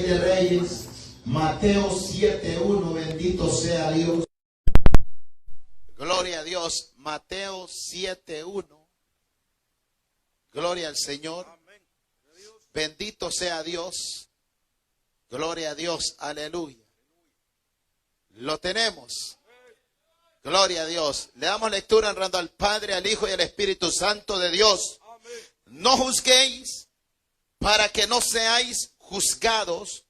de Reyes, Mateo 7:1, bendito sea Dios. Gloria a Dios, Mateo 7:1. Gloria al Señor. Bendito sea Dios. Gloria a Dios, aleluya. Lo tenemos. Gloria a Dios. Le damos lectura honrando al Padre, al Hijo y al Espíritu Santo de Dios. No juzguéis para que no seáis juzgados,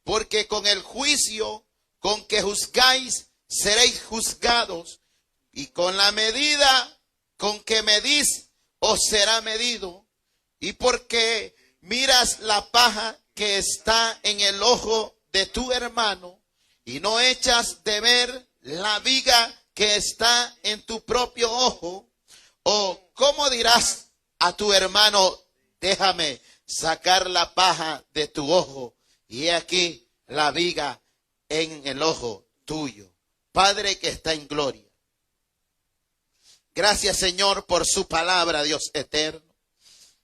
porque con el juicio con que juzgáis seréis juzgados, y con la medida con que medís os será medido. Y porque miras la paja que está en el ojo de tu hermano y no echas de ver la viga que está en tu propio ojo, o cómo dirás a tu hermano, déjame sacar la paja de tu ojo, y he aquí la viga en el ojo tuyo. Padre que está en gloria, gracias, Señor, por su palabra, Dios eterno.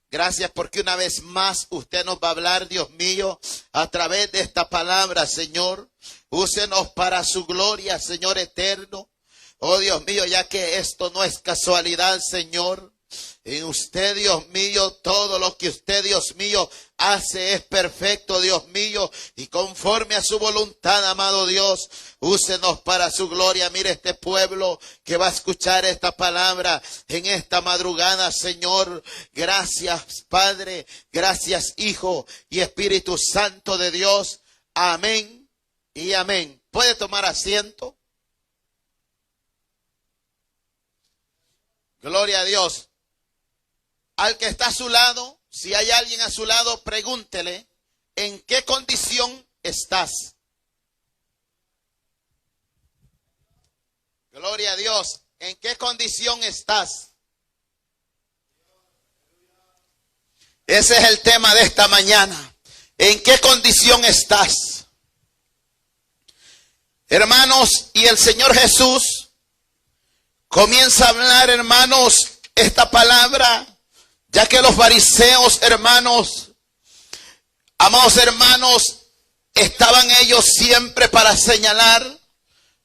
Gracias porque una vez más usted nos va a hablar, Dios mío, a través de esta palabra, Señor. Úsenos para su gloria, Señor eterno. Oh, Dios mío, ya que esto no es casualidad, Señor. En usted, Dios mío, todo lo que usted, Dios mío, hace es perfecto, Dios mío, y conforme a su voluntad, amado Dios. Úsenos para su gloria. Mire este pueblo que va a escuchar esta palabra en esta madrugada, Señor. Gracias, Padre. Gracias, Hijo y Espíritu Santo de Dios. Amén y amén. ¿Puede tomar asiento? Gloria a Dios. Al que está a su lado, si hay alguien a su lado, pregúntele, ¿en qué condición estás? Gloria a Dios. ¿En qué condición estás? Ese es el tema de esta mañana. ¿En qué condición estás? Hermanos, y el Señor Jesús comienza a hablar, hermanos, esta palabra, ya que los fariseos, hermanos, amados hermanos, estaban ellos siempre para señalar,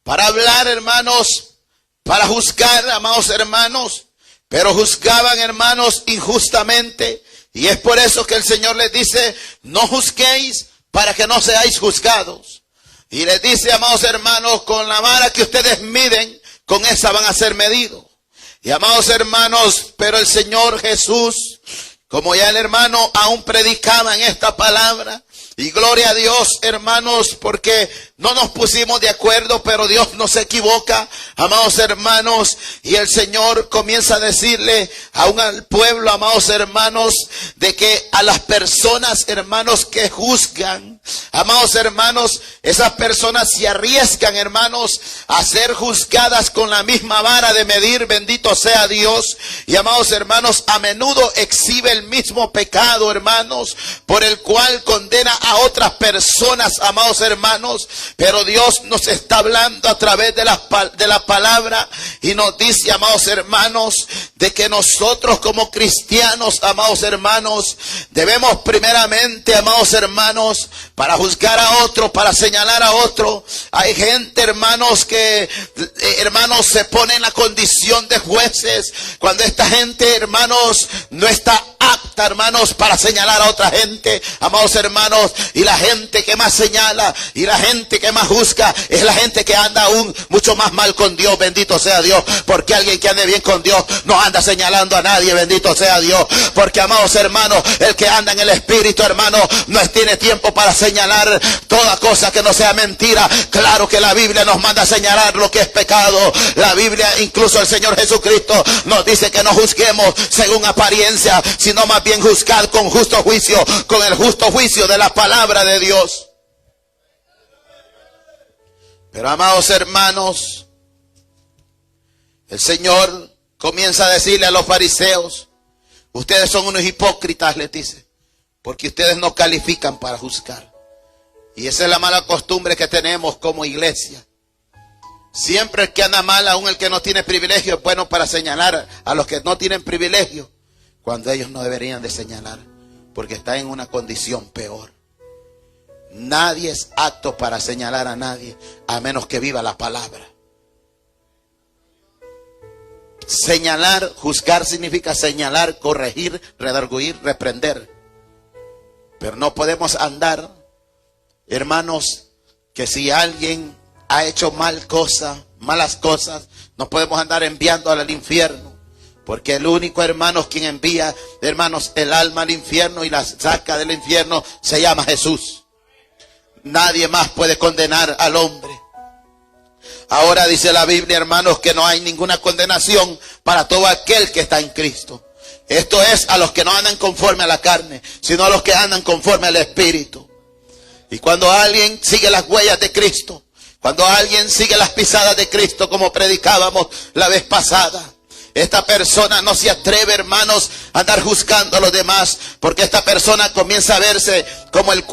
para hablar, hermanos, para juzgar, amados hermanos, pero juzgaban, hermanos, injustamente. Y es por eso que el Señor les dice, no juzguéis para que no seáis juzgados. Y les dice, amados hermanos, con la vara que ustedes miden, con esa van a ser medidos. Y amados hermanos, pero el Señor Jesús, como ya el hermano aún predicaba en esta palabra, y gloria a Dios, hermanos, porque no nos pusimos de acuerdo, pero Dios no se equivoca, amados hermanos, y el Señor comienza a decirle aún al pueblo, amados hermanos, de que a las personas, hermanos, que juzgan, amados hermanos, esas personas se arriesgan, hermanos, a ser juzgadas con la misma vara de medir, bendito sea Dios. Y amados hermanos, a menudo exhibe el mismo pecado, hermanos, por el cual condena a otras personas, amados hermanos. Pero Dios nos está hablando a través de la palabra y nos dice, amados hermanos, de que nosotros como cristianos, amados hermanos, debemos primeramente, amados hermanos, para juzgar a otro, para señalar a otro. Hay gente, hermanos, que hermanos se pone en la condición de jueces, cuando esta gente, hermanos, no está apta, hermanos, para señalar a otra gente, amados hermanos. Y la gente que más señala y la gente que más juzga es la gente que anda aún mucho más mal con Dios, bendito sea Dios. Porque alguien que ande bien con Dios no anda señalando a nadie, bendito sea Dios. Porque, amados hermanos, el que anda en el Espíritu, hermano, no tiene tiempo para señalar toda cosa que no sea mentira. Claro que la Biblia nos manda a señalar lo que es pecado. La Biblia, incluso el Señor Jesucristo, nos dice que no juzguemos según apariencia, sino más bien juzgar con justo juicio, con el justo juicio de la palabra de Dios. Pero, amados hermanos, el Señor comienza a decirle a los fariseos, ustedes son unos hipócritas, les dice, porque ustedes no califican para juzgar. Y esa es la mala costumbre que tenemos como iglesia. Siempre el que anda mal, aún el que no tiene privilegio, es bueno para señalar a los que no tienen privilegio, cuando ellos no deberían de señalar, porque están en una condición peor. Nadie es apto para señalar a nadie, a menos que viva la palabra. Señalar, juzgar significa señalar, corregir, redarguir, reprender. Pero no podemos andar, hermanos, que si alguien ha hecho malas cosas, no podemos andar enviándolo al infierno. Porque el único, hermanos, quien envía, hermanos, el alma al infierno y la saca del infierno se llama Jesús. Nadie más puede condenar al hombre. Ahora dice la Biblia, hermanos, que no hay ninguna condenación para todo aquel que está en Cristo. Esto es a los que no andan conforme a la carne, sino a los que andan conforme al Espíritu. Y cuando alguien sigue las huellas de Cristo, cuando alguien sigue las pisadas de Cristo, como predicábamos la vez pasada, esta persona no se atreve, hermanos, a andar juzgando a los demás, porque esta persona comienza a verse como el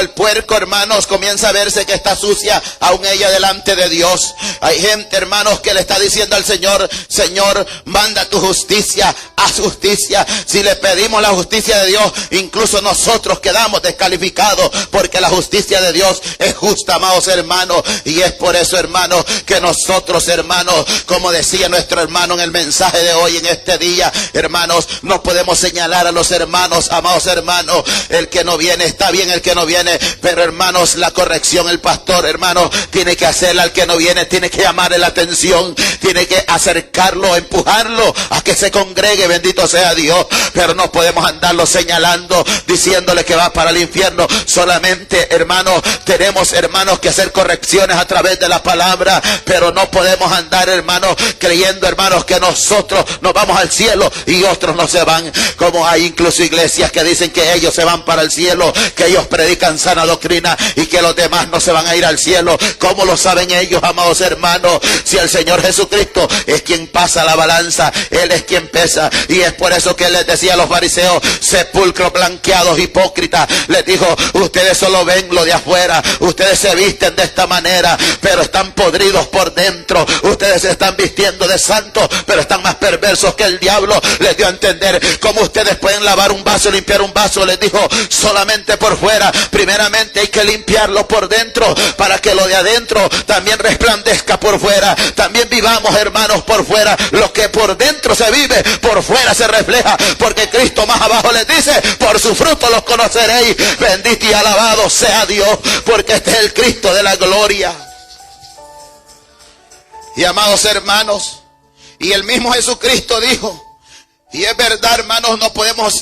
puerco, hermanos, comienza a verse que está sucia aún ella delante de Dios. Hay gente, hermanos, que le está diciendo al Señor, Señor, manda tu justicia, haz justicia. Si le pedimos la justicia de Dios, incluso nosotros quedamos descalificados, porque la justicia de Dios es justa, amados hermanos. Y es por eso, hermanos, que nosotros, hermanos, como decía nuestro hermano en el mensaje de hoy, en este día, hermanos, no podemos señalar a los hermanos, amados hermanos. El que no viene está bien, el que no viene, pero hermanos, la corrección el pastor, hermanos, tiene que hacerla al que no viene, tiene que llamarle la atención, tiene que acercarlo, empujarlo a que se congregue, bendito sea Dios. Pero no podemos andarlo señalando, diciéndole que va para el infierno. Solamente, hermanos, tenemos, hermanos, que hacer correcciones a través de la palabra, pero no podemos andar, hermanos, creyendo, hermanos, que nosotros nos vamos al cielo y otros no se van. Como hay incluso iglesias que dicen que ellos se van para el cielo, que ellos predican sana doctrina y que los demás no se van a ir al cielo. ¿Cómo lo saben ellos, amados hermanos? Si el Señor Jesucristo es quien pasa la balanza, Él es quien pesa. Y es por eso que Él les decía a los fariseos, sepulcros blanqueados, hipócritas, les dijo, ustedes solo ven lo de afuera, ustedes se visten de esta manera, pero están podridos por dentro. Ustedes se están vistiendo de santos, pero están más perversos que el diablo. Les dio a entender cómo ustedes pueden lavar un vaso, limpiar un vaso. Les dijo, solamente por fuera. Primeramente hay que limpiarlo por dentro, para que lo de adentro también resplandezca por fuera. También vivamos, hermanos, por fuera. Lo que por dentro se vive, por fuera se refleja, porque Cristo más abajo les dice, por su fruto los conoceréis. Bendito y alabado sea Dios, porque este es el Cristo de la gloria. Y amados hermanos, y el mismo Jesucristo dijo, y es verdad, hermanos,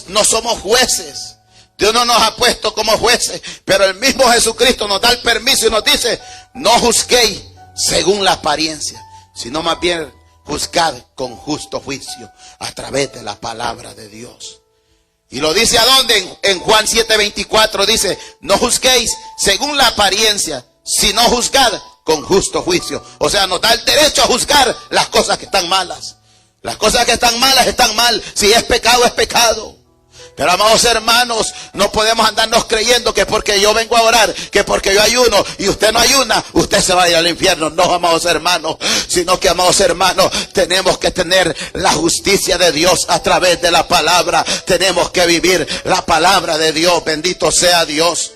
no somos jueces. Dios no nos ha puesto como jueces, pero el mismo Jesucristo nos da el permiso y nos dice, no juzguéis según la apariencia, sino más bien juzgad con justo juicio a través de la palabra de Dios. Y lo dice ¿a dónde? En Juan 7:24 dice, no juzguéis según la apariencia, sino juzgad con justo juicio. O sea, nos da el derecho a juzgar las cosas que están malas. Las cosas que están malas están mal. Si es pecado, es pecado. Pero amados hermanos, no podemos andarnos creyendo que porque yo vengo a orar, que porque yo ayuno y usted no ayuna, usted se va a ir al infierno. No, amados hermanos, sino que, amados hermanos, tenemos que tener la justicia de Dios a través de la palabra. Tenemos que vivir la palabra de Dios. Bendito sea Dios.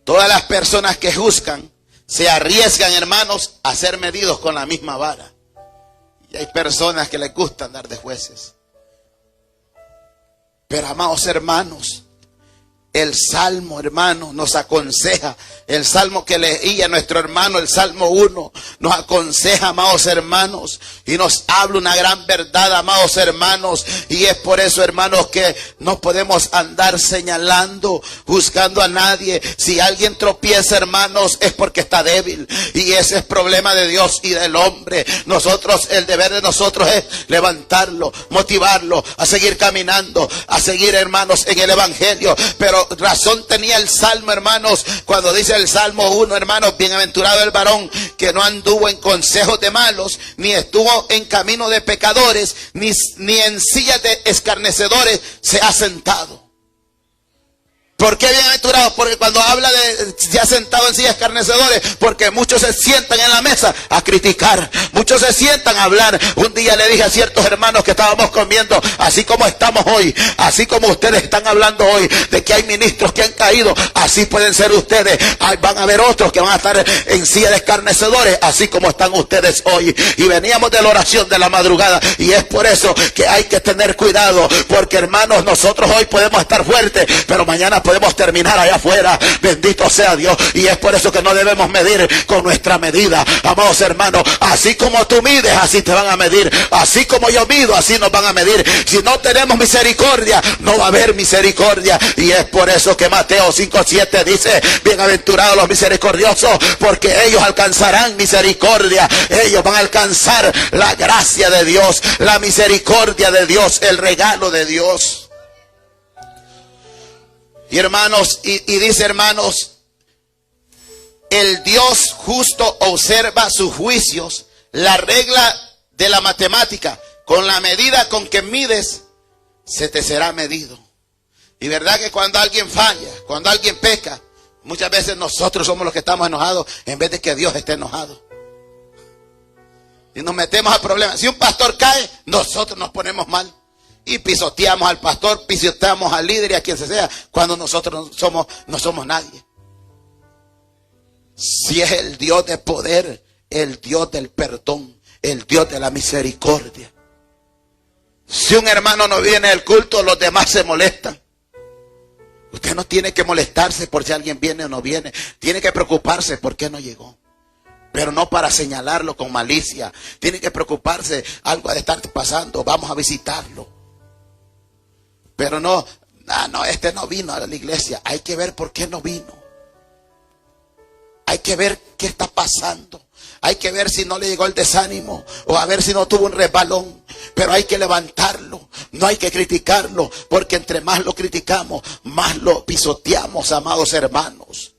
Todas las personas que juzgan se arriesgan, hermanos, a ser medidos con la misma vara. Y hay personas que les gusta andar de jueces. Pero, amados hermanos, el Salmo, hermano, nos aconseja. El Salmo que leía nuestro hermano, el Salmo 1, nos aconseja, amados hermanos, y nos habla una gran verdad, amados hermanos. Y es por eso, hermanos, que no podemos andar señalando, juzgando a nadie. Si alguien tropieza, hermanos, es porque está débil. Y ese es problema de Dios y del hombre. Nosotros, el deber de nosotros es levantarlo, motivarlo, a seguir caminando, a seguir, hermanos, en el Evangelio. Pero razón tenía el Salmo, hermanos, cuando dice el Salmo 1, hermanos, bienaventurado el varón que no anduvo en consejos de malos, ni estuvo en camino de pecadores, ni en sillas de escarnecedores se ha sentado. ¿Por qué bienaventurados? Porque cuando habla de ya sentado en sillas escarnecedores, porque muchos se sientan en la mesa a criticar, muchos se sientan a hablar. Un día le dije a ciertos hermanos que estábamos comiendo, así como estamos hoy, así como ustedes están hablando hoy, de que hay ministros que han caído, así pueden ser ustedes. Van a haber otros que van a estar en silla de escarnecedores, así como están ustedes hoy. Y veníamos de la oración de la madrugada, y es por eso que hay que tener cuidado, porque hermanos, nosotros hoy podemos estar fuertes, pero mañana podemos terminar allá afuera. Bendito sea Dios. Y es por eso que no debemos medir con nuestra medida. Amados hermanos, así como tú mides, así te van a medir. Así como yo mido, así nos van a medir. Si no tenemos misericordia, no va a haber misericordia. Y es por eso que Mateo 5:7 dice: bienaventurados los misericordiosos, porque ellos alcanzarán misericordia. Ellos van a alcanzar la gracia de Dios, la misericordia de Dios, el regalo de Dios. Y hermanos, y dice, hermanos, el Dios justo observa sus juicios. La regla de la matemática: con la medida con que mides, se te será medido. Y verdad que cuando alguien falla, cuando alguien peca, muchas veces nosotros somos los que estamos enojados en vez de que Dios esté enojado. Y nos metemos a problemas. Si un pastor cae, nosotros nos ponemos mal. Y pisoteamos al pastor, pisoteamos al líder y a quien sea, cuando nosotros no somos nadie. Si es el Dios de poder, el Dios del perdón, el Dios de la misericordia. Si un hermano no viene al culto, los demás se molestan. Usted no tiene que molestarse por si alguien viene o no viene. Tiene que preocuparse por qué no llegó. Pero no para señalarlo con malicia. Tiene que preocuparse, algo ha de estar pasando, vamos a visitarlo. Pero no, este no vino a la iglesia. Hay que ver por qué no vino. Hay que ver qué está pasando. Hay que ver si no le llegó el desánimo, o a ver si no tuvo un resbalón. Pero hay que levantarlo. No hay que criticarlo, porque entre más lo criticamos, más lo pisoteamos, amados hermanos.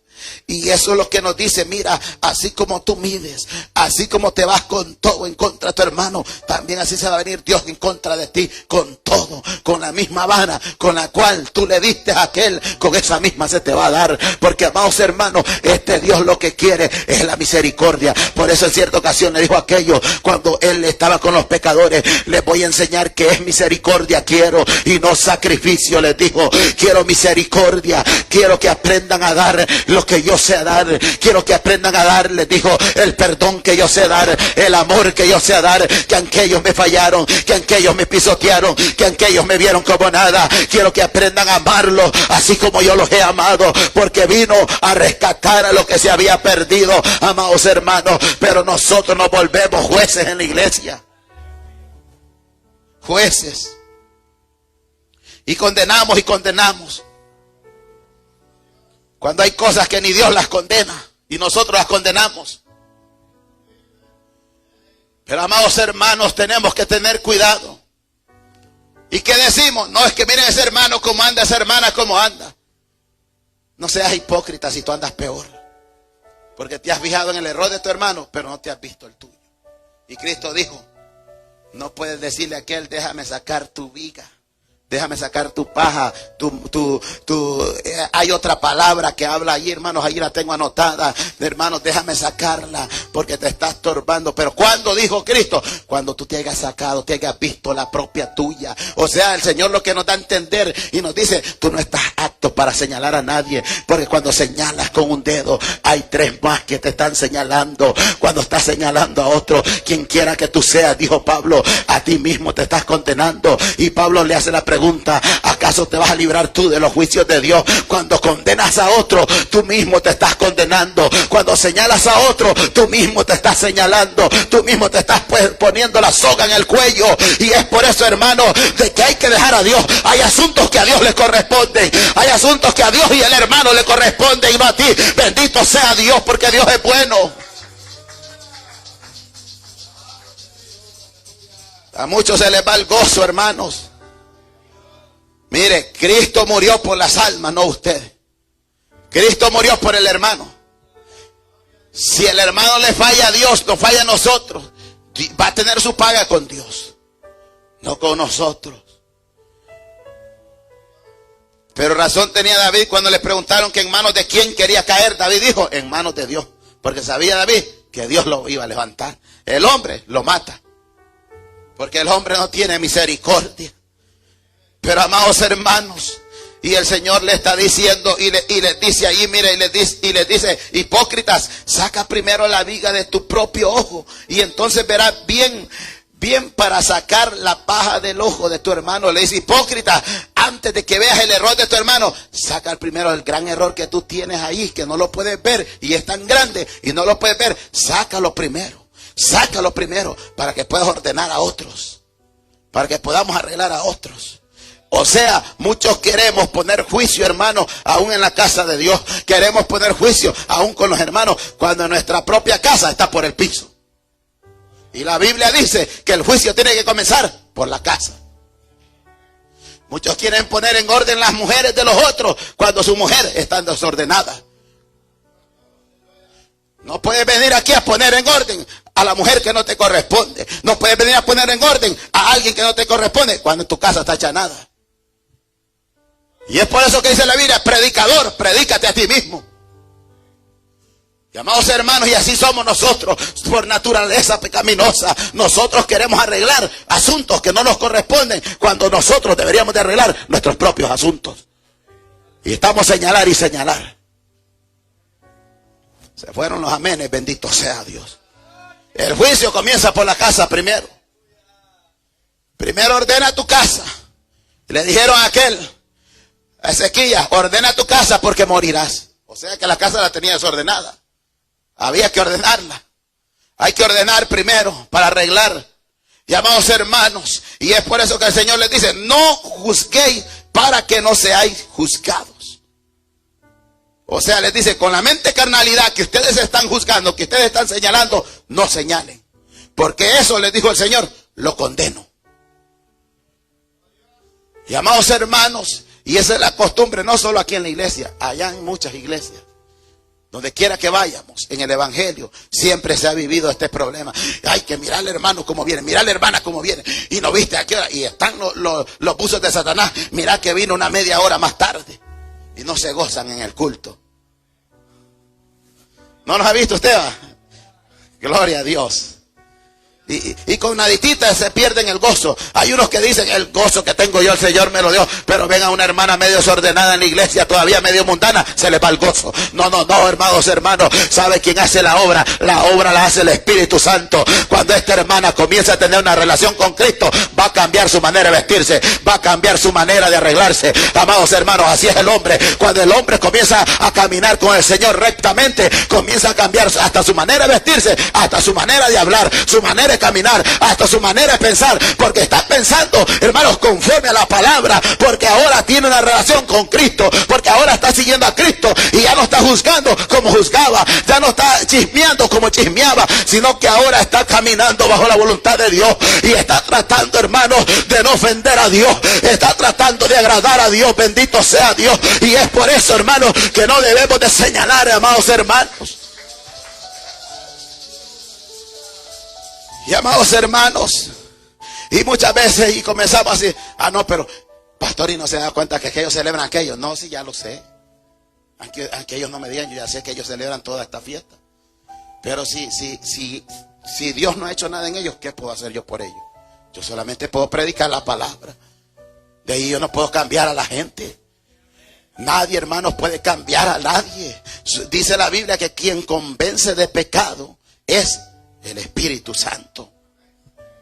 Y eso es lo que nos dice: mira, así como tú mides, así como te vas con todo en contra de tu hermano, también así se va a venir Dios en contra de ti, con todo, con la misma vara con la cual tú le diste a aquel, con esa misma se te va a dar. Porque, amados hermanos, este Dios lo que quiere es la misericordia. Por eso en cierta ocasión le dijo aquello, cuando él estaba con los pecadores: les voy a enseñar que es misericordia quiero, y no sacrificio. Les dijo: quiero misericordia, quiero que aprendan a dar lo que yo sé dar, quiero que aprendan a dar, les dijo, el perdón que yo sé dar, el amor que yo sé dar, que aunque ellos me fallaron, que aunque ellos me pisotearon, que aunque ellos me vieron como nada, quiero que aprendan a amarlo así como yo los he amado, porque vino a rescatar a lo que se había perdido, amados hermanos. Pero nosotros nos volvemos jueces en la iglesia, jueces, y condenamos y condenamos, cuando hay cosas que ni Dios las condena y nosotros las condenamos. Pero, amados hermanos, tenemos que tener cuidado. ¿Y qué decimos? No, es que miren ese hermano cómo anda, esa hermana cómo anda. No seas hipócrita si tú andas peor, porque te has fijado en el error de tu hermano, pero no te has visto el tuyo. Y Cristo dijo: no puedes decirle a aquel: déjame sacar tu viga, déjame sacar tu paja, hay otra palabra que habla ahí, hermanos, ahí la tengo anotada. Hermanos, déjame sacarla porque te está estorbando. Pero ¿cuándo dijo Cristo? Cuando tú te hayas sacado, te hayas visto la propia tuya. O sea, el Señor lo que nos da a entender y nos dice: tú no estás apto para señalar a nadie, porque cuando señalas con un dedo, hay tres más que te están señalando. Cuando estás señalando a otro, quien quiera que tú seas, dijo Pablo, a ti mismo te estás condenando. Y Pablo le hace la pregunta: ¿acaso te vas a librar tú de los juicios de Dios? Cuando condenas a otro, tú mismo te estás condenando. Cuando señalas a otro, tú mismo te estás señalando. Tú mismo te estás poniendo la soga en el cuello. Y es por eso, hermano, de que hay que dejar a Dios. Hay asuntos que a Dios le corresponden. Hay asuntos que a Dios y el hermano le corresponden, y no a ti. Bendito sea Dios, porque Dios es bueno. A muchos se les va el gozo, hermanos. Mire, Cristo murió por las almas, no usted. Cristo murió por el hermano. Si el hermano le falla a Dios, nos falla a nosotros, va a tener su paga con Dios, no con nosotros. Pero razón tenía David cuando le preguntaron que en manos de quién quería caer. David dijo, en manos de Dios. Porque sabía David que Dios lo iba a levantar. El hombre lo mata, porque el hombre no tiene misericordia. Pero amados hermanos, y el Señor le está diciendo y les dice ahí, mire, y les dice, hipócritas, saca primero la viga de tu propio ojo y entonces verás bien para sacar la paja del ojo de tu hermano. Le dice, hipócrita, antes de que veas el error de tu hermano, saca primero el gran error que tú tienes ahí, que no lo puedes ver y es tan grande y no lo puedes ver. Sácalo primero para que puedas ordenar a otros, para que podamos arreglar a otros. O sea, muchos queremos poner juicio, hermano, aún en la casa de Dios. Queremos poner juicio aún con los hermanos cuando nuestra propia casa está por el piso. Y la Biblia dice que el juicio tiene que comenzar por la casa. Muchos quieren poner en orden las mujeres de los otros cuando su mujer está desordenada. No puedes venir aquí a poner en orden a la mujer que no te corresponde. No puedes venir a poner en orden a alguien que no te corresponde cuando en tu casa está hecha nada. Y es por eso que dice la Biblia, predicador, predícate a ti mismo. Y amados hermanos, y así somos nosotros, por naturaleza pecaminosa. Nosotros queremos arreglar asuntos que no nos corresponden, cuando nosotros deberíamos de arreglar nuestros propios asuntos. Y estamos señalar y señalar. Se fueron los amenes, bendito sea Dios. El juicio comienza por la casa primero. Primero ordena tu casa. Le dijeron a Ezequías, ordena tu casa porque morirás. O sea que la casa la tenía desordenada. Había que ordenarla. Hay que ordenar primero para arreglar. Y amados hermanos, y es por eso que el Señor les dice, no juzguéis para que no seáis juzgados. O sea, les dice, con la mente carnalidad que ustedes están juzgando, que ustedes están señalando, no señalen. Porque eso, les dijo el Señor, lo condeno. Y amados hermanos, y esa es la costumbre, no solo aquí en la iglesia, allá en muchas iglesias. Donde quiera que vayamos, en el evangelio, siempre se ha vivido este problema. Hay que mirar al hermano como viene, mirar a la hermana como viene. Y no viste a qué hora, y están los buzos de Satanás. Mirá que vino una media hora más tarde. Y no se gozan en el culto. ¿No nos ha visto usted? Gloria a Dios. Y con naditita se pierden el gozo. Hay unos que dicen, el gozo que tengo yo, el Señor me lo dio. Pero ven a una hermana medio desordenada en la iglesia, todavía medio mundana, se le va el gozo. No, hermanos. ¿Sabe quién hace la obra? La obra la hace el Espíritu Santo. Cuando esta hermana comienza a tener una relación con Cristo, va a cambiar su manera de vestirse, va a cambiar su manera de arreglarse. Amados hermanos, así es el hombre. Cuando el hombre comienza a caminar con el Señor rectamente, comienza a cambiar hasta su manera de vestirse, hasta su manera de hablar, su manera de caminar, hasta su manera de pensar, porque está pensando, hermanos, conforme a la palabra, porque ahora tiene una relación con Cristo, porque ahora está siguiendo a Cristo y ya no está juzgando como juzgaba, ya no está chismeando como chismeaba, sino que ahora está caminando bajo la voluntad de Dios y está tratando, hermanos, de no ofender a Dios, está tratando de agradar a Dios, bendito sea Dios. Y es por eso, hermanos, que no debemos de señalar, amados hermanos. Y amados hermanos, y muchas veces y comenzamos así, no, pero pastor, y no se da cuenta que ellos celebran aquello. No, sí, ya lo sé. Aunque ellos no me digan, yo ya sé que ellos celebran toda esta fiesta. Pero si Dios no ha hecho nada en ellos, ¿qué puedo hacer yo por ellos? Yo solamente puedo predicar la palabra. De ahí yo no puedo cambiar a la gente. Nadie, hermanos, puede cambiar a nadie. Dice la Biblia que quien convence de pecado es el Espíritu Santo.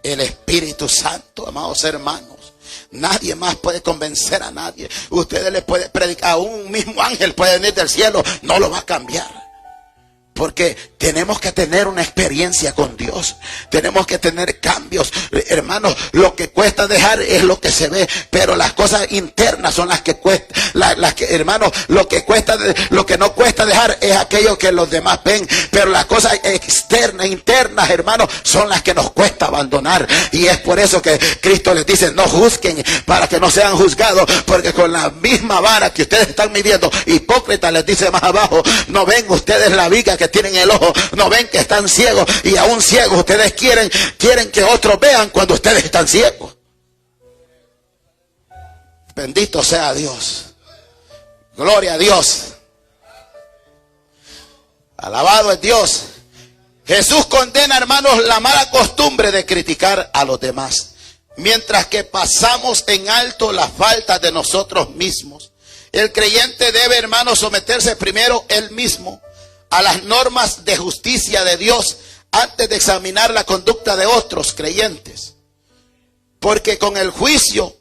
El Espíritu Santo, amados hermanos. Nadie más puede convencer a nadie. Ustedes le pueden predicar, a un mismo ángel puede venir del cielo, no lo va a cambiar. Porque tenemos que tener una experiencia con Dios. Tenemos que tener cambios. Hermanos, lo que cuesta dejar es lo que se ve. Pero las cosas internas son las que cuestan. Hermanos, lo que no cuesta dejar es aquello que los demás ven. Pero las cosas externas, internas, hermanos, son las que nos cuesta abandonar. Y es por eso que Cristo les dice, no juzguen para que no sean juzgados. Porque con la misma vara que ustedes están midiendo, hipócritas, les dice más abajo, no ven ustedes la viga que tienen el ojo, no ven que están ciegos, y aún ciegos ustedes quieren que otros vean cuando ustedes están ciegos. Bendito sea Dios. Gloria a Dios. Alabado es Dios. Jesús condena, hermanos, la mala costumbre de criticar a los demás, mientras que pasamos en alto las faltas de nosotros mismos. El creyente debe, hermanos, someterse primero él mismo a las normas de justicia de Dios antes de examinar la conducta de otros creyentes. Porque con el juicio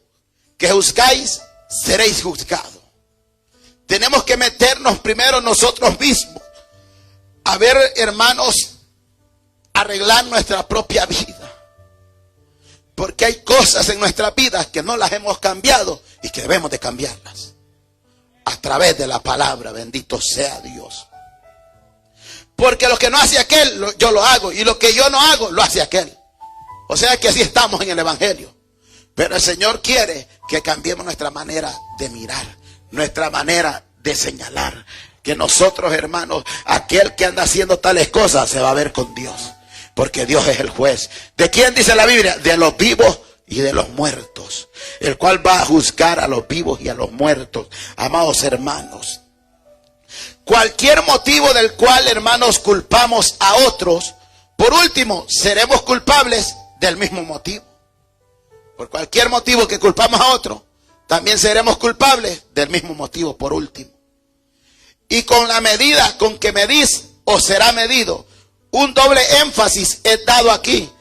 que juzgáis, seréis juzgados. Tenemos que meternos primero nosotros mismos a ver, hermanos, arreglar nuestra propia vida. Porque hay cosas en nuestra vida que no las hemos cambiado y que debemos de cambiarlas. A través de la palabra, bendito sea Dios. Porque lo que no hace aquel, yo lo hago. Y lo que yo no hago, lo hace aquel. O sea que así estamos en el Evangelio. Pero el Señor quiere que cambiemos nuestra manera de mirar, nuestra manera de señalar. Que nosotros, hermanos, aquel que anda haciendo tales cosas se va a ver con Dios. Porque Dios es el juez. ¿De quién dice la Biblia? De los vivos y de los muertos. El cual va a juzgar a los vivos y a los muertos. Amados hermanos, cualquier motivo del cual, hermanos, culpamos a otros, por último, seremos culpables del mismo motivo. Por cualquier motivo que culpamos a otro, también seremos culpables del mismo motivo, por último. Y con la medida con que medís, os será medido. Un doble énfasis es dado aquí,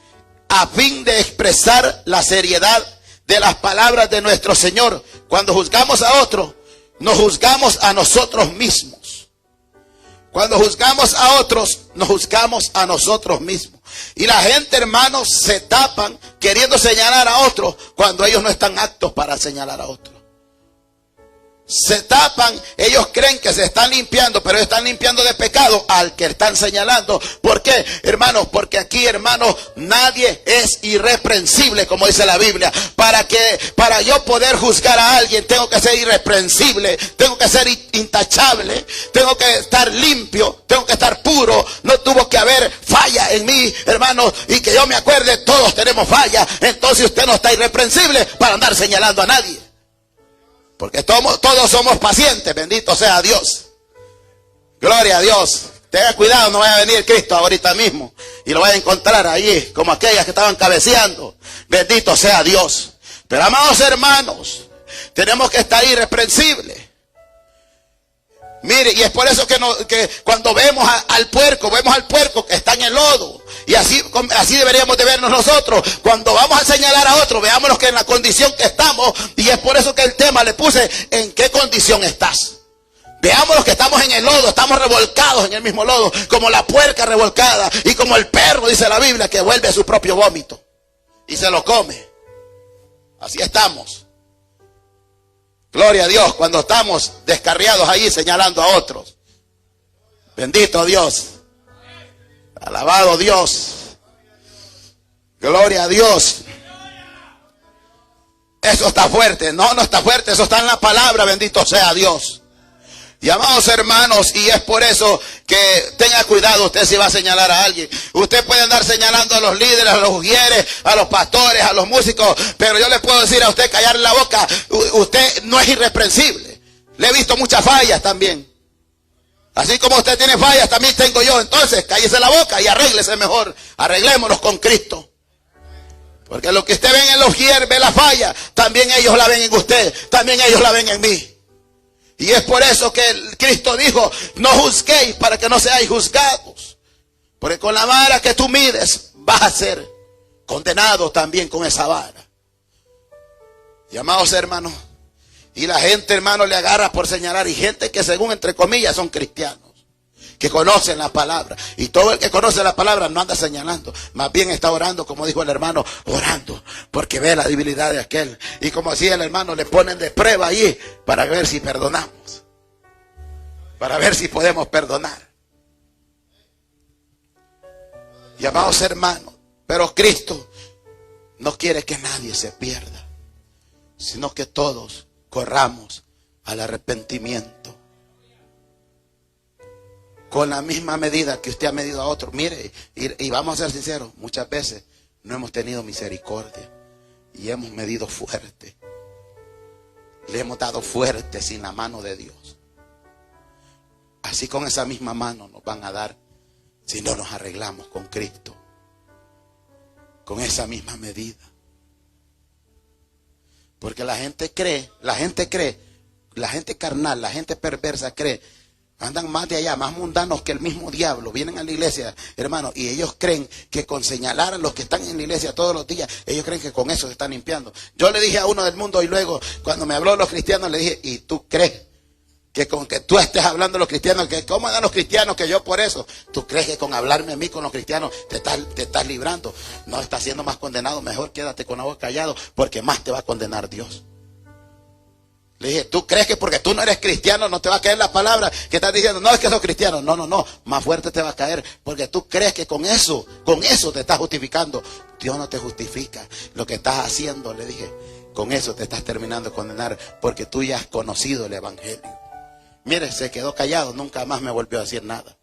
a fin de expresar la seriedad de las palabras de nuestro Señor. Cuando juzgamos a otro, nos juzgamos a nosotros mismos. Cuando juzgamos a otros, nos juzgamos a nosotros mismos. Y la gente, hermanos, se tapan queriendo señalar a otros cuando ellos no están aptos para señalar a otros. Se tapan, ellos creen que se están limpiando, pero están limpiando de pecado al que están señalando. ¿Por qué, hermanos? Porque aquí, hermanos, nadie es irreprensible, como dice la Biblia. Para yo poder juzgar a alguien, tengo que ser irreprensible, tengo que ser intachable, tengo que estar limpio, tengo que estar puro. No tuvo que haber falla en mí, hermanos, y que yo me acuerde, todos tenemos falla. Entonces usted no está irreprensible para andar señalando a nadie. Porque todos somos pacientes, bendito sea Dios. Gloria a Dios. Tenga cuidado, no vaya a venir Cristo ahorita mismo y lo vaya a encontrar allí, como aquellas que estaban cabeceando. Bendito sea Dios. Pero amados hermanos, tenemos que estar irreprensibles. Mire, y es por eso que cuando vemos al puerco que está en el lodo. Y así deberíamos de vernos nosotros. Cuando vamos a señalar a otro, veámonos que en la condición que estamos. Y es por eso que el tema le puse, ¿en qué condición estás? Veámonos que estamos en el lodo, estamos revolcados en el mismo lodo, como la puerca revolcada. Y como el perro, dice la Biblia, que vuelve a su propio vómito y se lo come. Así estamos. Gloria a Dios, cuando estamos descarriados ahí señalando a otros. Bendito Dios. Alabado Dios. Gloria a Dios. Eso está fuerte. No está fuerte. Eso está en la palabra. Bendito sea Dios. Y amados hermanos, y es por eso que tenga cuidado usted si va a señalar a alguien. Usted puede andar señalando a los líderes, a los ujieres, a los pastores, a los músicos, pero yo le puedo decir a usted, callarle la boca. Usted no es irreprensible. Le he visto muchas fallas también. Así como usted tiene fallas, también tengo yo. Entonces, cállese la boca y arréglese mejor. Arreglémonos con Cristo. Porque lo que usted ve en el ujier, ve la falla, también ellos la ven en usted, también ellos la ven en mí. Y es por eso que Cristo dijo, no juzguéis para que no seáis juzgados. Porque con la vara que tú mides, vas a ser condenado también con esa vara. Y amados hermanos, y la gente, hermano, le agarra por señalar. Y gente que según, entre comillas, son cristianos, que conocen la palabra. Y todo el que conoce la palabra no anda señalando. Más bien está orando, como dijo el hermano, orando. Porque ve la debilidad de aquel. Y como decía el hermano, le ponen de prueba allí para ver si perdonamos. Para ver si podemos perdonar. Y amados hermanos, pero Cristo no quiere que nadie se pierda, sino que todos corramos al arrepentimiento. Con la misma medida que usted ha medido a otro. Mire, y vamos a ser sinceros, muchas veces no hemos tenido misericordia y hemos medido fuerte. Le hemos dado fuerte sin la mano de Dios. así con esa misma mano nos van a dar si no nos arreglamos con Cristo. Con esa misma medida. Porque la gente carnal, la gente perversa cree, andan más de allá, más mundanos que el mismo diablo. Vienen a la iglesia, hermano, y ellos creen que con señalar a los que están en la iglesia todos los días, ellos creen que con eso se están limpiando. Yo le dije a uno del mundo y luego, cuando me habló de los cristianos, le dije, ¿y tú crees que con que tú estés hablando de los cristianos, que cómo dan los cristianos, que yo por eso? ¿Tú crees que con hablarme a mí con los cristianos te estás librando? No, estás siendo más condenado. Mejor quédate con la boca callado, porque más te va a condenar Dios. Le dije, ¿tú crees que porque tú no eres cristiano no te va a caer la palabra que estás diciendo? No, es que sos cristiano. No, más fuerte te va a caer, porque tú crees que con eso te estás justificando. Dios no te justifica. Lo que estás haciendo, le dije, con eso te estás terminando de condenar, porque tú ya has conocido el evangelio. Mire, se quedó callado, nunca más me volvió a decir nada.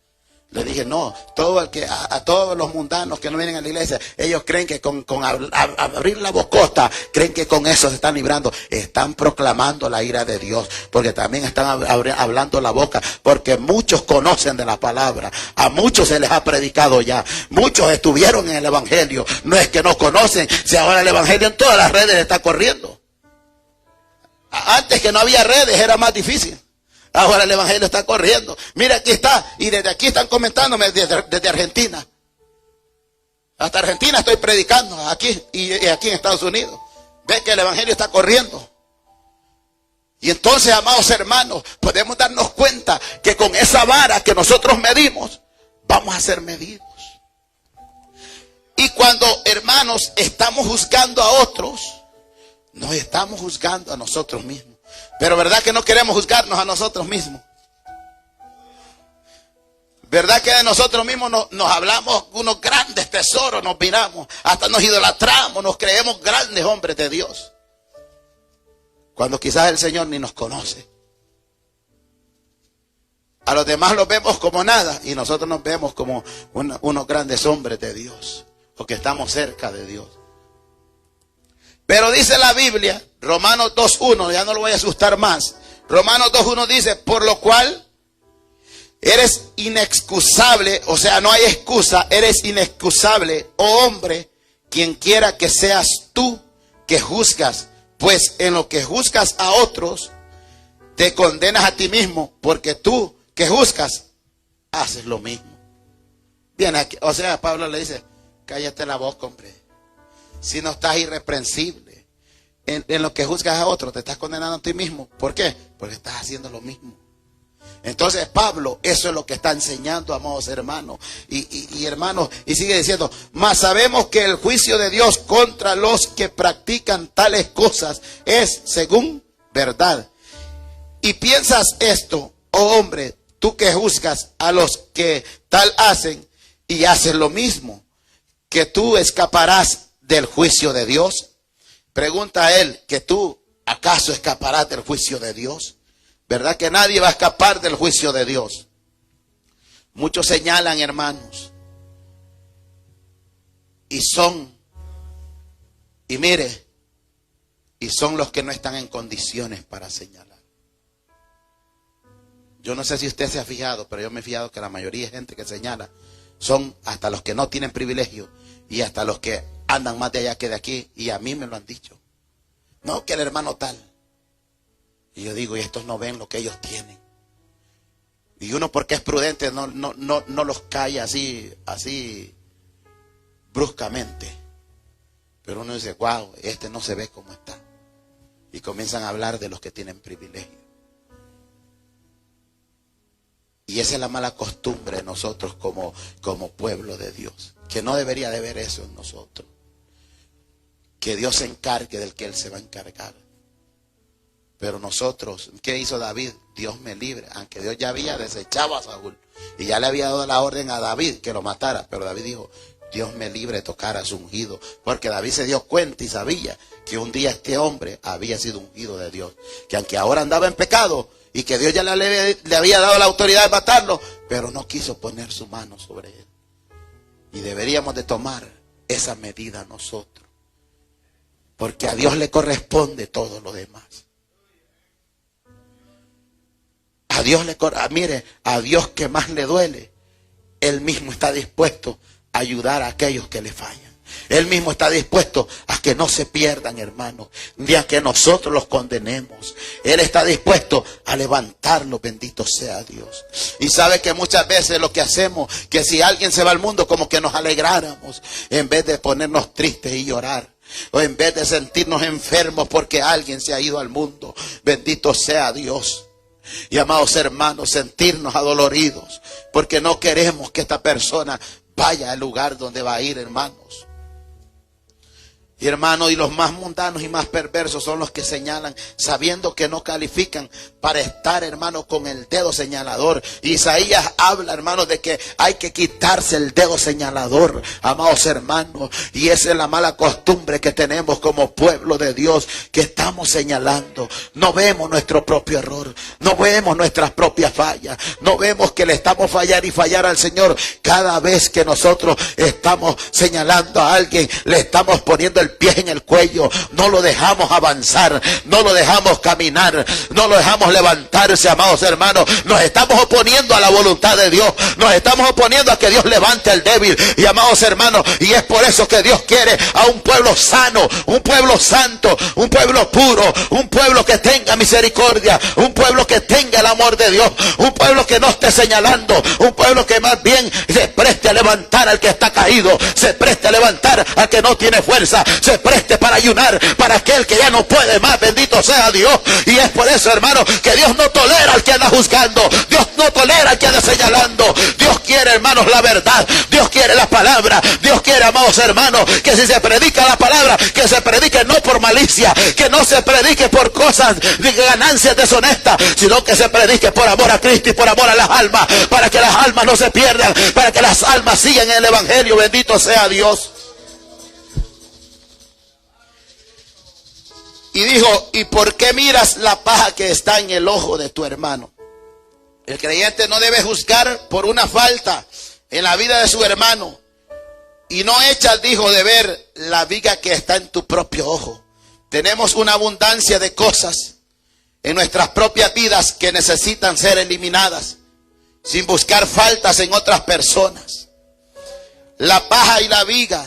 Le dije, no, a todos los mundanos que no vienen a la iglesia, ellos creen que con abrir la bocota, creen que con eso se están librando. Están proclamando la ira de Dios, porque también están hablando la boca, porque muchos conocen de la palabra, a muchos se les ha predicado ya, muchos estuvieron en el evangelio. No es que no conocen, si ahora el evangelio en todas las redes está corriendo. Antes, que no había redes, era más difícil. Ahora el evangelio está corriendo. Mira, aquí está. Y desde aquí están comentándome desde Argentina. Hasta Argentina estoy predicando. Aquí y aquí en Estados Unidos. Ve que el evangelio está corriendo. Y entonces, amados hermanos, podemos darnos cuenta que con esa vara que nosotros medimos, vamos a ser medidos. Y cuando, hermanos, estamos juzgando a otros, nos estamos juzgando a nosotros mismos. Pero ¿verdad que no queremos juzgarnos a nosotros mismos? ¿Verdad que de nosotros mismos nos hablamos unos grandes tesoros, nos miramos, hasta nos idolatramos, nos creemos grandes hombres de Dios? Cuando quizás el Señor ni nos conoce. A los demás los vemos como nada y nosotros nos vemos como unos grandes hombres de Dios, o que estamos cerca de Dios. Pero dice la Biblia, Romanos 2.1, ya no lo voy a asustar más. Romanos 2.1 dice, por lo cual eres inexcusable, o sea, no hay excusa, eres inexcusable, oh hombre, quien quiera que seas tú que juzgas, pues en lo que juzgas a otros, te condenas a ti mismo, porque tú que juzgas, haces lo mismo. Bien, aquí, o sea, Pablo le dice, cállate la boca, hombre. Si no estás irreprensible en lo que juzgas a otros, te estás condenando a ti mismo. ¿Por qué? Porque estás haciendo lo mismo. Entonces Pablo, eso es lo que está enseñando, amados hermanos. Y hermanos, y sigue diciendo, mas sabemos que el juicio de Dios contra los que practican tales cosas es según verdad. Y piensas esto, oh hombre, tú que juzgas a los que tal hacen y haces lo mismo, que tú escaparás del juicio de Dios. Pregunta a él, que tú acaso escaparás del juicio de Dios. ¿Verdad que nadie va a escapar del juicio de Dios? Muchos señalan, hermanos, y son los que no están en condiciones para señalar. Yo no sé si usted se ha fijado, pero yo me he fijado que la mayoría de gente que señala son hasta los que no tienen privilegio y hasta los que andan más de allá que de aquí, y a mí me lo han dicho. No, que el hermano tal. Y yo digo, y estos no ven lo que ellos tienen. Y uno, porque es prudente, no los calla así bruscamente. Pero uno dice, wow, este no se ve como está. Y comienzan a hablar de los que tienen privilegio. Y esa es la mala costumbre de nosotros como pueblo de Dios. Que no debería de haber eso en nosotros. Que Dios se encargue del que Él se va a encargar. Pero nosotros, ¿qué hizo David? Dios me libre. Aunque Dios ya había desechado a Saúl. Y ya le había dado la orden a David que lo matara. Pero David dijo, Dios me libre de tocar a su ungido. Porque David se dio cuenta y sabía que un día este hombre había sido ungido de Dios. Que aunque ahora andaba en pecado y que Dios ya le había dado la autoridad de matarlo, pero no quiso poner su mano sobre él. Y deberíamos de tomar esa medida nosotros. Porque a Dios le corresponde todo lo demás. A Dios mire, a Dios que más le duele, Él mismo está dispuesto a ayudar a aquellos que le fallan. Él mismo está dispuesto a que no se pierdan, hermanos, ni a que nosotros los condenemos. Él está dispuesto a levantarlos, bendito sea Dios. Y sabe que muchas veces lo que hacemos, que si alguien se va al mundo, como que nos alegráramos, en vez de ponernos tristes y llorar. O en vez de sentirnos enfermos porque alguien se ha ido al mundo. Bendito sea Dios. Y amados hermanos, sentirnos adoloridos porque no queremos que esta persona vaya al lugar donde va a ir, hermanos. Y hermanos, y los más mundanos y más perversos son los que señalan sabiendo que no califican para estar, hermanos, con el dedo señalador. Isaías habla, hermanos, de que hay que quitarse el dedo señalador, amados hermanos. Y esa es la mala costumbre que tenemos como pueblo de Dios, que estamos señalando. No vemos nuestro propio error, no vemos nuestras propias fallas, no vemos que le estamos fallar y fallar al Señor. Cada vez que nosotros estamos señalando a alguien, le estamos poniendo el pie en el cuello, no lo dejamos avanzar, no lo dejamos caminar, no lo dejamos levantarse, amados hermanos. Nos estamos oponiendo a la voluntad de Dios, nos estamos oponiendo a que Dios levante al débil. Y amados hermanos, y es por eso que Dios quiere a un pueblo sano, un pueblo santo, un pueblo puro, un pueblo que tenga misericordia, un pueblo que tenga el amor de Dios, un pueblo que no esté señalando, un pueblo que más bien se preste a levantar al que está caído, se preste a levantar al que no tiene fuerza, se preste para ayunar para aquel que ya no puede más, bendito sea Dios. Y es por eso, hermano, que Dios no tolera al que anda juzgando, Dios no tolera al que anda señalando. Dios quiere, hermanos, la verdad, Dios quiere la palabra, Dios quiere, amados hermanos, que si se predica la palabra, que se predique no por malicia, que no se predique por cosas de ganancias deshonestas, sino que se predique por amor a Cristo y por amor a las almas, para que las almas no se pierdan, para que las almas sigan en el evangelio, bendito sea Dios. Y dijo, ¿y por qué miras la paja que está en el ojo de tu hermano? El creyente no debe juzgar por una falta en la vida de su hermano. Y no echas, dijo, de ver la viga que está en tu propio ojo. Tenemos una abundancia de cosas en nuestras propias vidas que necesitan ser eliminadas, sin buscar faltas en otras personas. La paja y la viga,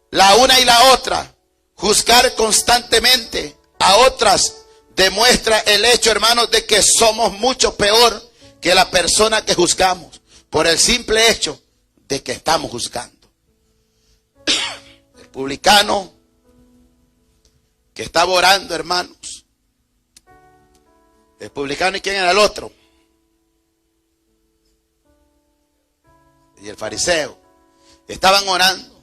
la una y la otra. Juzgar constantemente a otras demuestra el hecho, hermanos, de que somos mucho peor que la persona que juzgamos, por el simple hecho de que estamos juzgando. El publicano que estaba orando, hermanos. El publicano, ¿y quién era el otro? Y el fariseo. Estaban orando.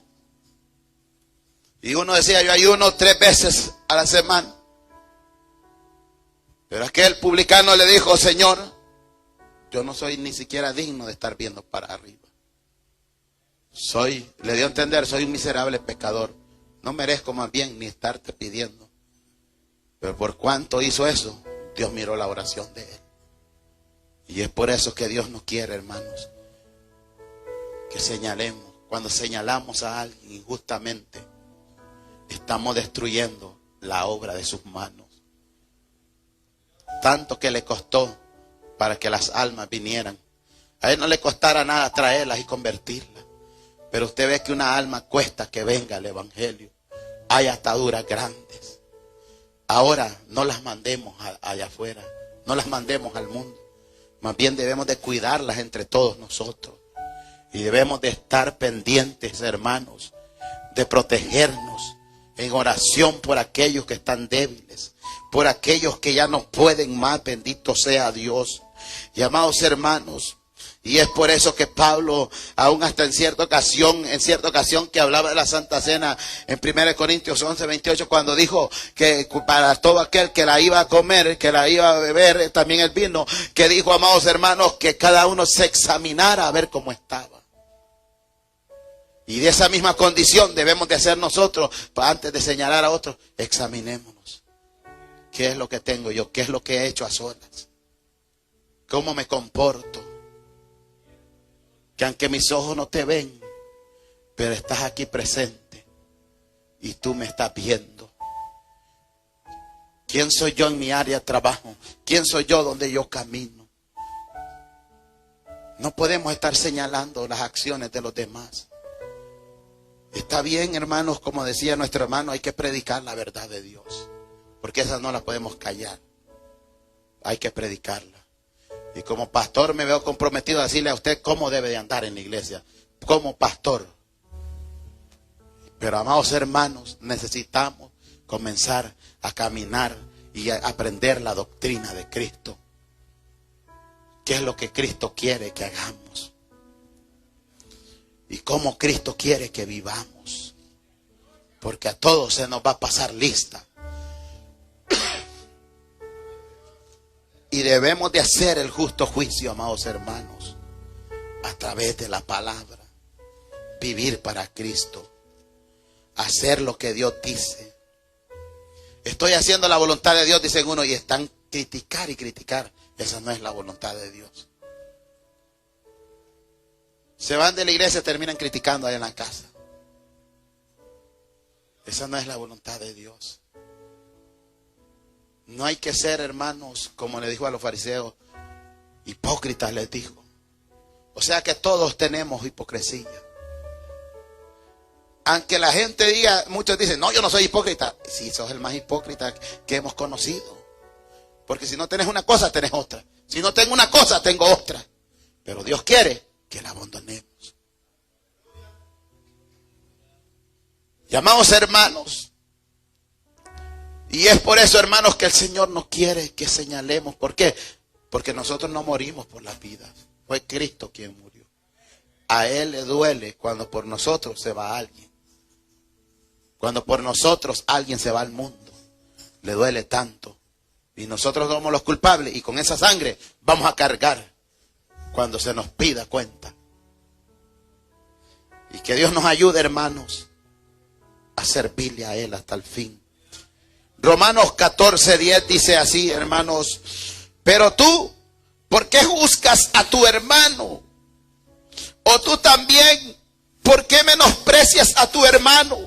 Y uno decía, yo ayuno 3 veces a la semana. Pero aquel publicano le dijo, Señor, yo no soy ni siquiera digno de estar viendo para arriba. Le dio a entender, soy un miserable pecador. No merezco más bien ni estarte pidiendo. Pero por cuanto hizo eso, Dios miró la oración de él. Y es por eso que Dios nos quiere, hermanos, que señalemos. Cuando señalamos a alguien injustamente, estamos destruyendo la obra de sus manos. Tanto que le costó para que las almas vinieran. A él no le costara nada traerlas y convertirlas. Pero usted ve que una alma cuesta que venga al evangelio. Hay ataduras grandes. Ahora no las mandemos allá afuera. No las mandemos al mundo. Más bien debemos de cuidarlas entre todos nosotros. Y debemos de estar pendientes, hermanos, de protegernos en oración por aquellos que están débiles, por aquellos que ya no pueden más, bendito sea Dios. Y amados hermanos, y es por eso que Pablo, aún hasta en cierta ocasión que hablaba de la Santa Cena, en 1 Corintios 11:28, cuando dijo que para todo aquel que la iba a comer, que la iba a beber, también el vino, que dijo, amados hermanos, que cada uno se examinara a ver cómo estaba. Y de esa misma condición debemos de hacer nosotros, antes de señalar a otros, examinémonos. ¿Qué es lo que tengo yo? ¿Qué es lo que he hecho a solas? ¿Cómo me comporto? Que aunque mis ojos no te ven, pero estás aquí presente y tú me estás viendo. ¿Quién soy yo en mi área de trabajo? ¿Quién soy yo donde yo camino? No podemos estar señalando las acciones de los demás. Está bien, hermanos, como decía nuestro hermano, hay que predicar la verdad de Dios, porque esa no la podemos callar. Hay que predicarla. Y como pastor me veo comprometido a decirle a usted cómo debe de andar en la iglesia, como pastor. Pero amados hermanos, necesitamos comenzar a caminar y a aprender la doctrina de Cristo. ¿Qué es lo que Cristo quiere que hagamos? Y cómo Cristo quiere que vivamos. Porque a todos se nos va a pasar lista. Y debemos de hacer el justo juicio, amados hermanos, a través de la palabra. Vivir para Cristo. Hacer lo que Dios dice. Estoy haciendo la voluntad de Dios, dicen uno, y están criticar y criticar. Esa no es la voluntad de Dios. Se van de la iglesia y terminan criticando allá en la casa. Esa no es la voluntad de Dios. No hay que ser, hermanos, como le dijo a los fariseos, hipócritas les dijo. O sea que todos tenemos hipocresía. Aunque la gente diga, muchos dicen, no, yo no soy hipócrita. Sí, sos el más hipócrita que hemos conocido. Porque si no tenés una cosa, tenés otra. Si no tengo una cosa, tengo otra. Pero Dios quiere que la abandonemos. Llamados hermanos. Y es por eso, hermanos, que el Señor no quiere que señalemos. ¿Por qué? Porque nosotros no morimos por las vidas. Fue Cristo quien murió. A Él le duele cuando por nosotros se va alguien. Cuando por nosotros alguien se va al mundo. Le duele tanto. Y nosotros somos los culpables. Y con esa sangre vamos a cargar cuando se nos pida cuenta. Y que Dios nos ayude, hermanos, a servirle a Él hasta el fin. Romanos 14:10 dice así, hermanos. Pero tú, ¿por qué juzgas a tu hermano? O tú también, ¿por qué menosprecias a tu hermano?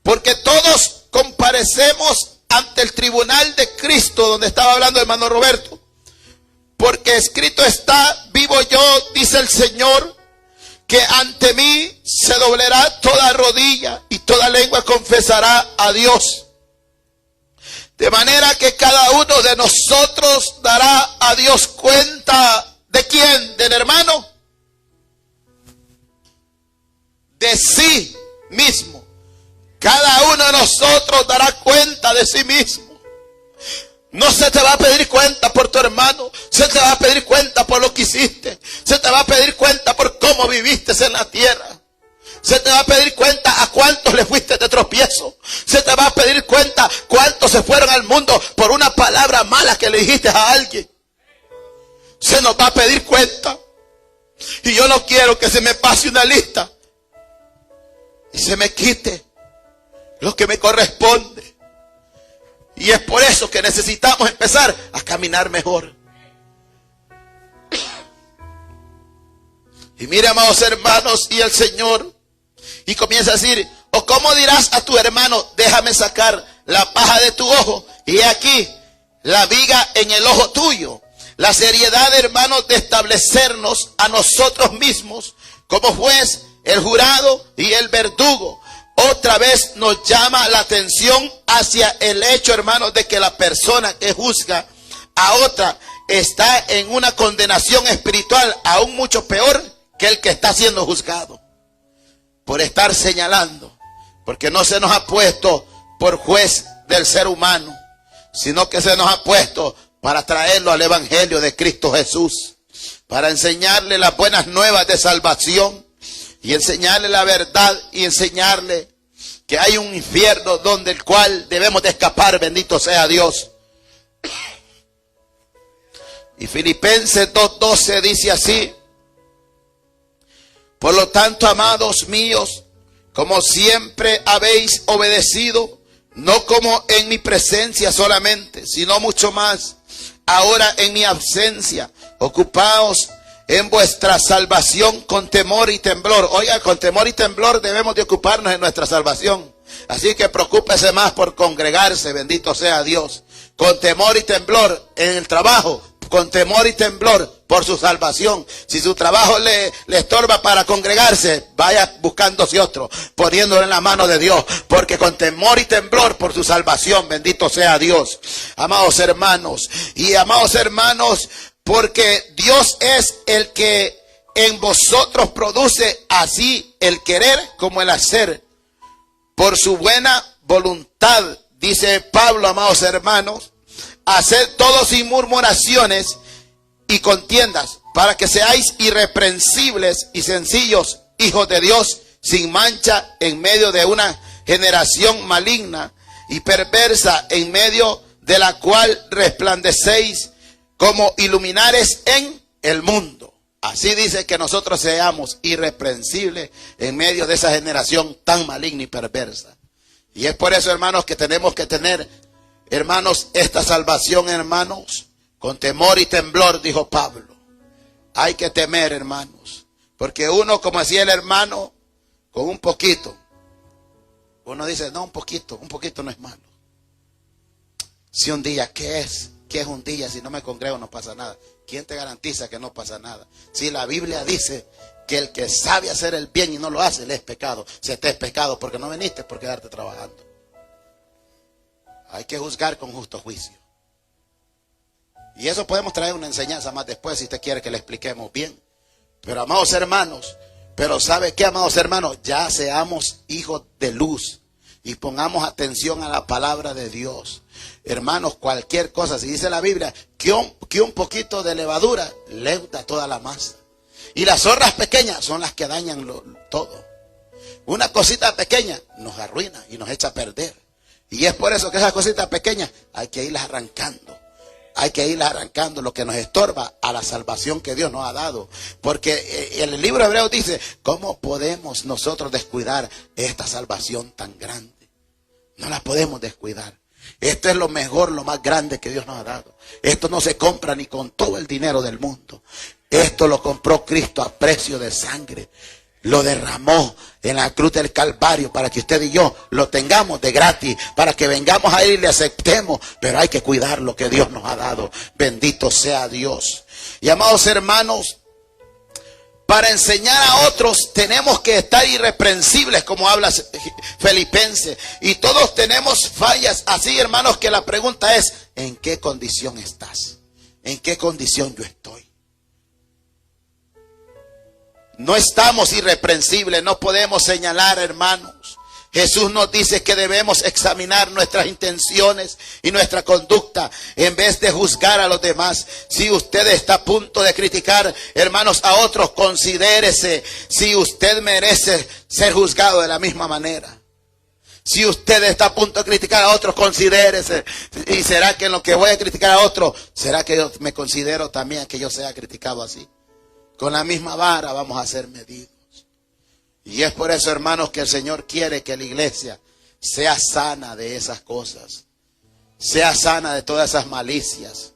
Porque todos comparecemos ante el tribunal de Cristo, donde estaba hablando el hermano Roberto. Porque escrito está, vivo yo, dice el Señor, que ante mí se doblará toda rodilla y toda lengua confesará a Dios. De manera que cada uno de nosotros dará a Dios cuenta. ¿De quién? ¿Del hermano? De sí mismo. Cada uno de nosotros dará cuenta de sí mismo. No se te va a pedir cuenta por tu hermano. Se te va a pedir cuenta por lo que hiciste. Se te va a pedir cuenta por cómo viviste en la tierra. Se te va a pedir cuenta a cuántos le fuiste de tropiezo. Se te va a pedir cuenta cuántos se fueron al mundo por una palabra mala que le dijiste a alguien. Se nos va a pedir cuenta. Y yo no quiero que se me pase una lista y se me quite lo que me corresponde. Y es por eso que necesitamos empezar a caminar mejor. Y mire, amados hermanos, y el Señor, y comienza a decir, o cómo dirás a tu hermano, déjame sacar la paja de tu ojo, y aquí la viga en el ojo tuyo. La seriedad, hermanos, de establecernos a nosotros mismos como juez, el jurado y el verdugo. Otra vez nos llama la atención hacia el hecho, hermanos, de que la persona que juzga a otra está en una condenación espiritual aún mucho peor que el que está siendo juzgado. Por estar señalando. Porque no se nos ha puesto por juez del ser humano, sino que se nos ha puesto para traerlo al evangelio de Cristo Jesús. Para enseñarle las buenas nuevas de salvación. Y enseñarle la verdad y enseñarle que hay un infierno donde el cual debemos de escapar, bendito sea Dios. Y Filipenses 2:12 dice así: por lo tanto, amados míos, como siempre habéis obedecido, no como en mi presencia solamente, sino mucho más, ahora en mi ausencia, ocupaos en vuestra salvación con temor y temblor. Oiga, con temor y temblor debemos de ocuparnos en nuestra salvación. Así que preocúpese más por congregarse, bendito sea Dios. Con temor y temblor en el trabajo, con temor y temblor por su salvación. Si su trabajo le estorba para congregarse, vaya buscándose otro, poniéndolo en la mano de Dios, porque con temor y temblor por su salvación, bendito sea Dios. Amados hermanos, porque Dios es el que en vosotros produce así el querer como el hacer, por su buena voluntad, dice Pablo, amados hermanos. Haced todo sin murmuraciones y contiendas, para que seáis irreprensibles y sencillos, hijos de Dios, sin mancha, en medio de una generación maligna y perversa, en medio de la cual resplandecéis como iluminares en el mundo. Así dice que nosotros seamos irreprensibles en medio de esa generación tan maligna y perversa. Y es por eso, hermanos, que tenemos que tener, hermanos, esta salvación, hermanos, con temor y temblor, dijo Pablo. Hay que temer, hermanos, porque uno, como decía el hermano, con un poquito, uno dice, no, un poquito no es malo. Si un día, ¿qué es? ¿Qué es un día? Si no me congrego no pasa nada. ¿Quién te garantiza que no pasa nada? Si la Biblia dice que el que sabe hacer el bien y no lo hace, le es pecado. Si te es pecado porque no viniste, por quedarte trabajando. Hay que juzgar con justo juicio. Y eso podemos traer una enseñanza más después si usted quiere que le expliquemos bien. Pero amados hermanos, pero ¿sabe qué, amados hermanos? Ya seamos hijos de luz y pongamos atención a la palabra de Dios. Hermanos, cualquier cosa, si dice la Biblia que un poquito de levadura leuda toda la masa. Y las zorras pequeñas son las que dañan todo. Una cosita pequeña nos arruina y nos echa a perder. Y es por eso que esas cositas pequeñas hay que irlas arrancando. Hay que irlas arrancando lo que nos estorba a la salvación que Dios nos ha dado. Porque el libro de Hebreos dice, ¿cómo podemos nosotros descuidar esta salvación tan grande? No la podemos descuidar. Esto es lo mejor, lo más grande que Dios nos ha dado. Esto no se compra ni con todo el dinero del mundo. Esto lo compró Cristo a precio de sangre. Lo derramó en la cruz del Calvario para que usted y yo lo tengamos de gratis, para que vengamos a Él y le aceptemos. Pero hay que cuidar lo que Dios nos ha dado. Bendito sea Dios. Y amados hermanos, para enseñar a otros tenemos que estar irreprensibles, como habla Filipenses. Y todos tenemos fallas. Así, hermanos, que la pregunta es, ¿en qué condición estás? ¿En qué condición yo estoy? No estamos irreprensibles, no podemos señalar, hermanos. Jesús nos dice que debemos examinar nuestras intenciones y nuestra conducta en vez de juzgar a los demás. Si usted está a punto de criticar, hermanos, a otros, considérese si usted merece ser juzgado de la misma manera. Si usted está a punto de criticar a otros, considérese. ¿Y será que en lo que voy a criticar a otros, será que yo me considero también que yo sea criticado así? Con la misma vara vamos a ser medidos. Y es por eso, hermanos, que el Señor quiere que la iglesia sea sana de esas cosas. Sea sana de todas esas malicias.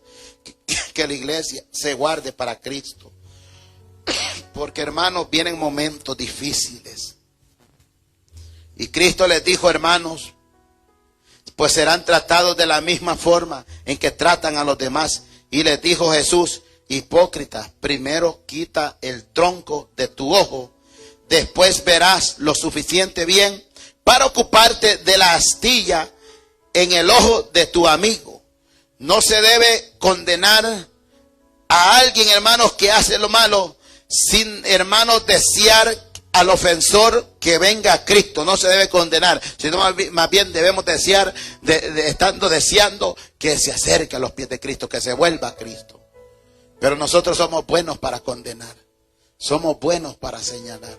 Que la iglesia se guarde para Cristo. Porque, hermanos, vienen momentos difíciles. Y Cristo les dijo, hermanos, pues serán tratados de la misma forma en que tratan a los demás. Y les dijo Jesús, hipócrita, primero quita el tronco de tu ojo, después verás lo suficiente bien para ocuparte de la astilla en el ojo de tu amigo. No se debe condenar a alguien, hermanos, que hace lo malo, sin, hermanos, desear al ofensor que venga a Cristo. No se debe condenar, sino más bien debemos desear, estando deseando que se acerque a los pies de Cristo, que se vuelva a Cristo. Pero nosotros somos buenos para condenar. Somos buenos para señalar.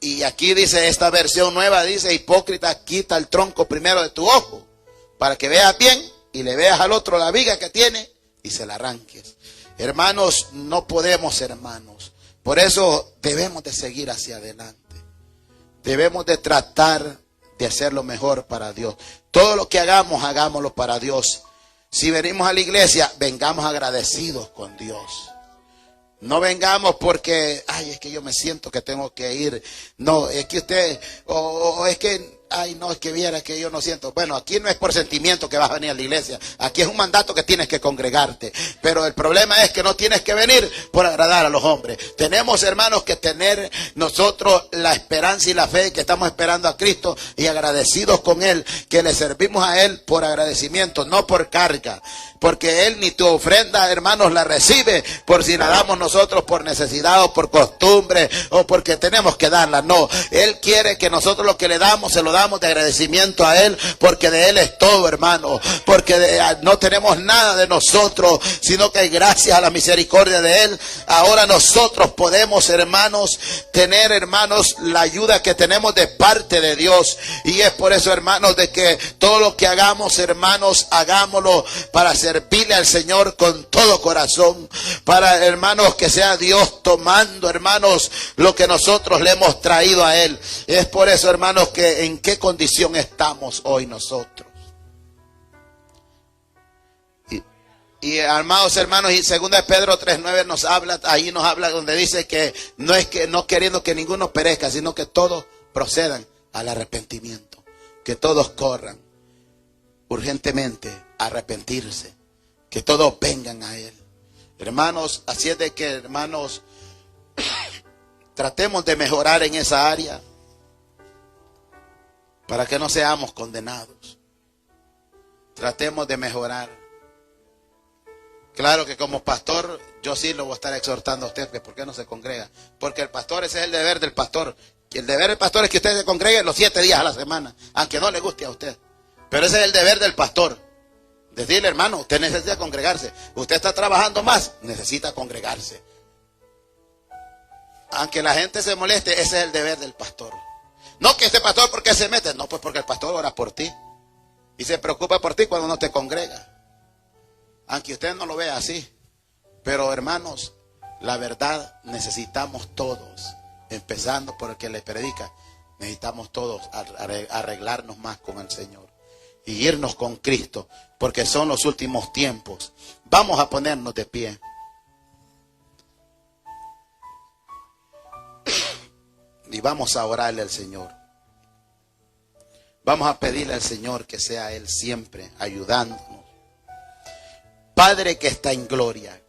Y aquí dice esta versión nueva, dice, hipócrita, quita el tronco primero de tu ojo, para que veas bien y le veas al otro la viga que tiene y se la arranques. Hermanos, no podemos, hermanos. Por eso debemos de seguir hacia adelante. Debemos de tratar de hacer lo mejor para Dios. Todo lo que hagamos, hagámoslo para Dios. Si venimos a la iglesia, vengamos agradecidos con Dios. No vengamos porque, ay, es que yo me siento que tengo que ir. No, es que usted, es que Ay, no, es que viera que yo no siento. Bueno, aquí no es por sentimiento que vas a venir a la iglesia. Aquí es un mandato que tienes que congregarte. Pero el problema es que no tienes que venir por agradar a los hombres. Tenemos, hermanos, que tener nosotros la esperanza y la fe que estamos esperando a Cristo y agradecidos con Él, que le servimos a Él por agradecimiento, no por carga. Porque Él ni tu ofrenda, hermanos, la recibe por si la damos nosotros por necesidad o por costumbre o porque tenemos que darla. No, Él quiere que nosotros lo que le damos se lo damos de agradecimiento a Él, porque de Él es todo, hermano. Porque no tenemos nada de nosotros, sino que gracias a la misericordia de Él, ahora nosotros podemos, hermanos, tener, hermanos, la ayuda que tenemos de parte de Dios. Y es por eso, hermanos, de que todo lo que hagamos, hermanos, hagámoslo para servirle al Señor con todo corazón, para, hermanos, que sea Dios tomando, hermanos, lo que nosotros le hemos traído a Él. Es por eso, hermanos, que en qué condición estamos hoy nosotros. Y amados hermanos, y 2 Pedro 3:9 nos habla, ahí nos habla donde dice que no queriendo que ninguno perezca, sino que todos procedan al arrepentimiento, que todos corran urgentemente a arrepentirse, que todos vengan a Él. Hermanos, así es de que, hermanos, tratemos de mejorar en esa área para que no seamos condenados. Tratemos de mejorar. Claro que como pastor, yo sí lo voy a estar exhortando a usted, que por qué no se congrega. Porque el pastor, ese es el deber del pastor. El deber del pastor es que usted se congregue los 7 días a la semana, aunque no le guste a usted. Pero ese es el deber del pastor. Decirle, hermano, usted necesita congregarse. Usted está trabajando más, necesita congregarse. Aunque la gente se moleste, ese es el deber del pastor. No que este pastor, ¿por qué se mete? No, pues porque el pastor ora por ti. Y se preocupa por ti cuando no te congrega. Aunque usted no lo vea así. Pero, hermanos, la verdad necesitamos todos, empezando por el que le predica, necesitamos todos arreglarnos más con el Señor y irnos con Cristo, porque son los últimos tiempos. Vamos a ponernos de pie. Y vamos a orarle al Señor. Vamos a pedirle al Señor que sea Él siempre ayudándonos. Padre que está en gloria,